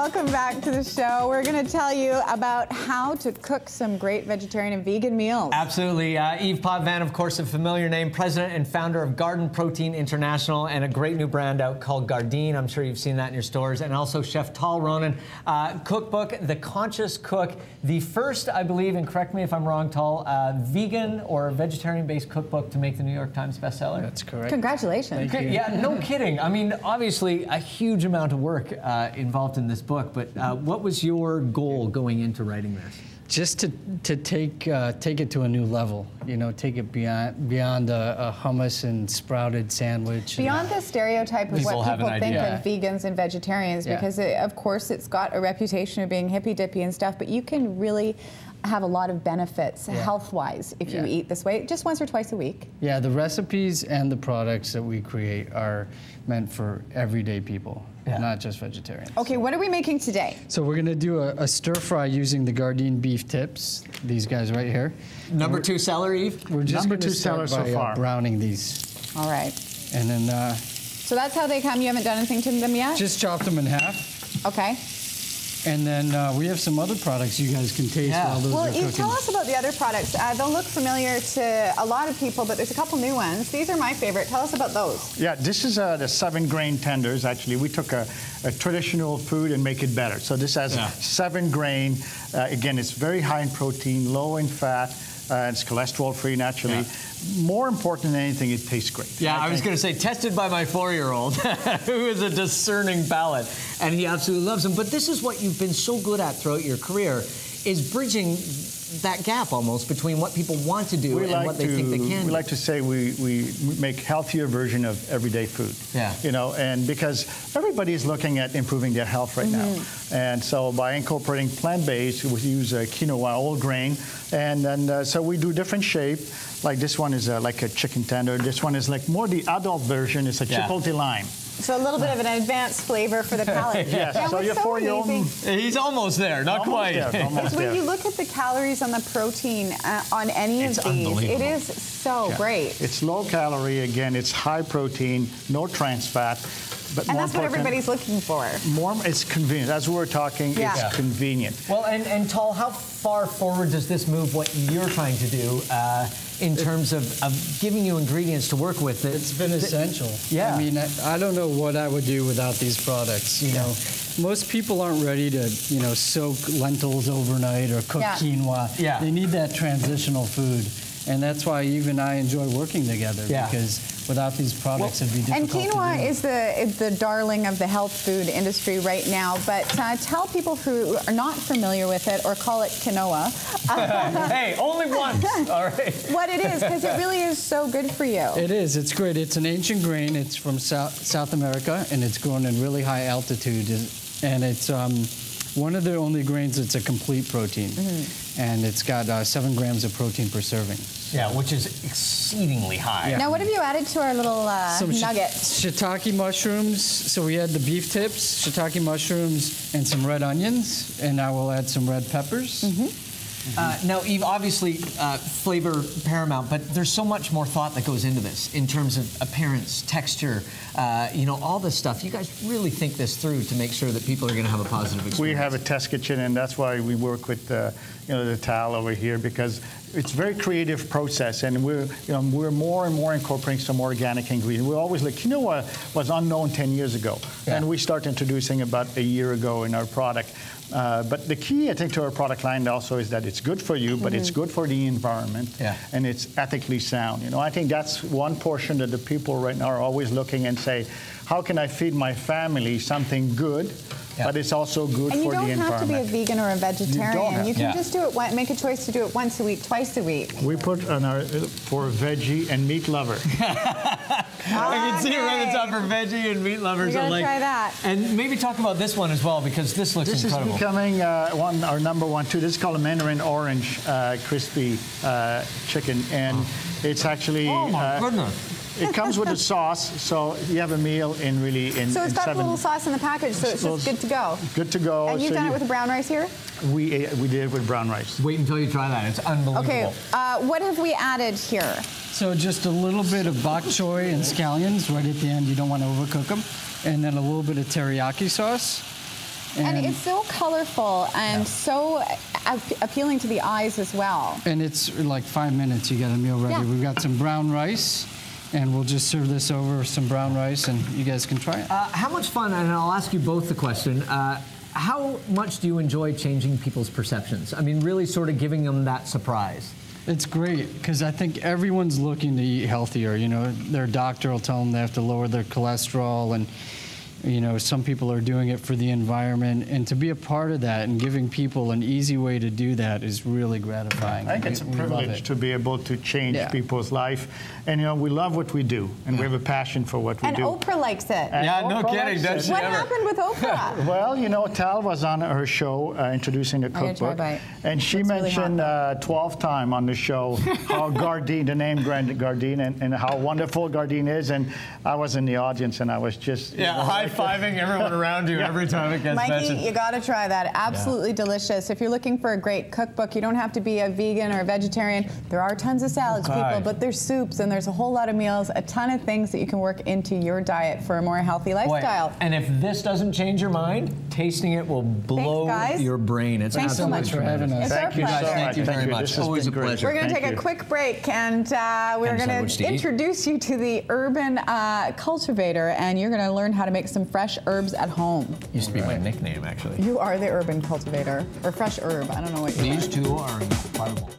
welcome back to the show. We're going to tell you about how to cook some great vegetarian and vegan meals. Absolutely. Yves Potvin, of course, a familiar name, president and founder of Garden Protein International, and a great new brand out called Gardein. I'm sure you've seen that in your stores. And also Chef Ronnen, cookbook, The Conscious Cook, the first, I believe, and correct me if I'm wrong, vegan or vegetarian-based cookbook to make the New York Times bestseller. That's correct. Congratulations. Thank you. Yeah, no kidding. I mean, obviously, a huge amount of work involved in this book, but what was your goal going into writing this? Just to take it to a new level, you know, take it beyond a hummus and sprouted sandwich. Beyond the stereotype of what people think of vegans and vegetarians, because of course it's got a reputation of being hippy-dippy and stuff, but you can really have a lot of benefits health-wise if you eat this way, just once or twice a week. Yeah, the recipes and the products that we create are meant for everyday people, not just vegetarians. Okay, what are we making today? So we're gonna do a stir fry using the Gardein beef tips, these guys right here. Number 2 seller, Yves? We're just gonna start by browning these. All right. And then... so that's how they come, you haven't done anything to them yet? Just chop them in half. Okay. And then we have some other products you guys can taste while those are cooking. Well, tell us about the other products. They'll look familiar to a lot of people, but there's a couple new ones. These are my favorite. Tell us about those. Yeah, this is the 7-grain tenders. Actually, we took a traditional food and make it better. So this has 7-grain. Again, it's very high in protein, low in fat. It's cholesterol-free naturally. More important than anything, it tastes great. Yeah, I was going to say, tested by my 4-year-old, who is a discerning palate, and he absolutely loves them. But this is what you've been so good at throughout your career, is bridging that gap almost between what people want to do and what they think they can do. We like to say we make healthier version of everyday food. Yeah. You know, and because everybody is looking at improving their health right now. And so by incorporating plant-based, we use quinoa, whole grain, and then so we do different shape. Like this one is like a chicken tender. This one is like more the adult version. It's a chipotle lime. So a little bit of an advanced flavor for the palate. Yes, so you're 4-year-old. He's almost there, not quite. Because when you look at the calories on the protein on any of these, it is so great. It's low calorie, again, it's high protein, no trans fat. But and that's what everybody's looking for. It's convenient. As we were talking, it's convenient. Well, and Tal, how far forward does this move what you're trying to do in terms of giving you ingredients to work with? It's been essential. Yeah. I mean, I don't know what I would do without these products. You know, most people aren't ready to, you know, soak lentils overnight or cook quinoa. Yeah. They need that transitional food. And that's why Yves and I enjoy working together, because without these products, it'd be difficult. And quinoa is the darling of the health food industry right now. But tell people who are not familiar with it or call it quinoa. Hey, only once. All right. What it is, because it really is so good for you. It is. It's great. It's an ancient grain. It's from South America, and it's grown in really high altitude. And it's one of the only grains that's a complete protein. And it's got 7 grams of protein per serving. Yeah, which is exceedingly high. Now, what have you added to our little nuggets? Shiitake mushrooms. So we had the beef tips, shiitake mushrooms, and some red onions. And now we'll add some red peppers. Now, Yves, obviously, flavor paramount, but there's so much more thought that goes into this in terms of appearance, texture, you know, all this stuff. You guys really think this through to make sure that people are going to have a positive experience. We have a test kitchen, and that's why we work with, you know, the Tal over here, because it's a very creative process, and we're more and more incorporating some organic ingredients. We're always like, quinoa was unknown 10 years ago, and we started introducing about a year ago in our product. But the key, I think, to our product line also is that it's good for you, but it's good for the environment, and it's ethically sound. You know, I think that's one portion that the people right now are always looking and say, how can I feed my family something good, but it's also good for the environment. And you don't have to be a vegan or a vegetarian. You can just do it, make a choice to do it once a week, twice a week. We put on our, for veggie and meat lover. I can see it right at the top for veggie and meat lovers. You gotta try that. And maybe talk about this one as well, because this looks incredible. This is becoming our #1 too. This is called a Mandarin Orange crispy chicken, and it's actually... Oh my goodness. It comes with a sauce, so you have a meal in So it's got a little sauce in the package, so it's just good to go. Good to go. And you've done it with the brown rice here? We did it with brown rice. Wait until you try that. It's unbelievable. Okay, what have we added here? So just a little bit of bok choy and scallions right at the end. You don't want to overcook them. And then a little bit of teriyaki sauce. And it's so colorful and so appealing to the eyes as well. And it's like 5 minutes, you got a meal ready. We've got some brown rice, and we'll just serve this over some brown rice, and you guys can try it. How much fun, and I'll ask you both the question, how much do you enjoy changing people's perceptions? I mean, really sort of giving them that surprise. It's great, because I think everyone's looking to eat healthier. You know, their doctor will tell them they have to lower their cholesterol, and you know, some people are doing it for the environment, and to be a part of that and giving people an easy way to do that is really gratifying. I think it's a privilege to be able to change people's life. And, you know, we love what we do, and we have a passion for what we do. And Oprah likes it. And no kidding, does she What ever? happened with Oprah? Well, you know, Tal was on her show introducing the cookbook, and she mentioned 12th time on the show how Gardein, the name Gardein, and how wonderful Gardein is. And I was in the audience, and I was just high-fiving everyone around you every time it gets mentioned. Mikey, you got to try that. Absolutely delicious. If you're looking for a great cookbook, you don't have to be a vegan or a vegetarian. There are tons of salads, people, but there's soups and there's a whole lot of meals, a ton of things that you can work into your diet for a more healthy lifestyle. And if this doesn't change your mind, tasting it will blow your brain. It's Thanks so much for having us. Thank you so much. Thank you very much. Always a pleasure. We're going to take a quick break, and we're going to introduce you to the urban cultivator, and you're going to learn how to make some fresh herbs at home. Used to be my nickname, actually. You are the urban cultivator, or fresh herb. I don't know what you are. These two are incredible.